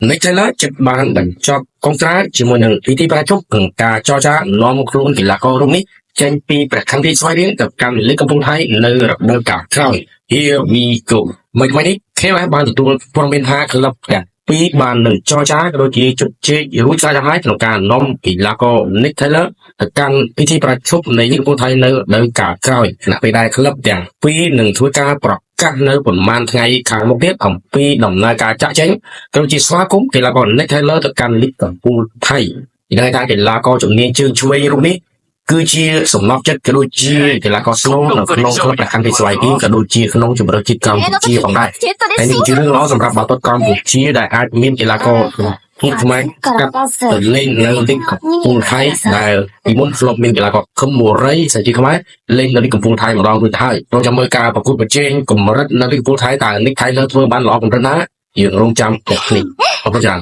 Nick Taylor ចិត្តបានបញ្ចប់កងត្រាជាមួយនឹងពិធីប្រជុំក្នុងការចរចានាំខ្លួនកីឡាកររូបនេះចេញពីប្រខណ្ឌទីស្វ័យរៀងទៅកាន់លីកកំពូលថៃនៅរដូវកាលក្រោយ Here we go មិននេះ KOF បានទទួលព័ត៌មានថាក្លឹបទាំងពីរបាននឹងចរចាក៏ដូចជាជជែករួចស្រេចហើយក្នុងការនាំកីឡាករ Nick Taylor ទៅកាន់ពិធីប្រជុំនៃលីកកំពូលថៃនៅរដូវកាលក្រោយខណៈពេលដែលក្លឹបទាំងពីរនឹងធ្វើការប្រកាសនៅប្រមាណថ្ងៃខាងមុខទៀតអំពីដំណើរការចាក់ចែងក៏ដូចជាស្វាគមន៍កីឡាករ Nick Taylor ទៅកាន់លីកកំពូលថៃដែលថាកីឡាករជំនាញជើងឆ្វេងរូបនេះគឺជាសំណប់ចិត្តក៏ដូចជាកីឡាករស្នូនៅក្នុងក្លឹបប្រកាន់ពីស្វ័យពីក៏ដូចជាក្នុងជម្រើសជាតិកម្ពុជាផងដែរហើយនេះជារឿងល្អសម្រាប់បាល់ទាត់កម្ពុជាដែលអាចមានកីឡាករខ្លួនខ្មែរកាត់ទៅលេងនៅលីកកំពូលថៃដែលពីមុនធ្លាប់មានកីឡាករខឹមបូរីសាជាខ្មែរលេងនៅលីកកំពូលថៃម្ដងរួចទៅហើយចូលចាំមើលការប្រកួតប្រជែងកម្រិតនៅលីកកំពូលថៃតើ Nick Taylor ធ្វើបានល្អកម្រិតណាយើងរងចាំតែនេះអរគុណច្រើន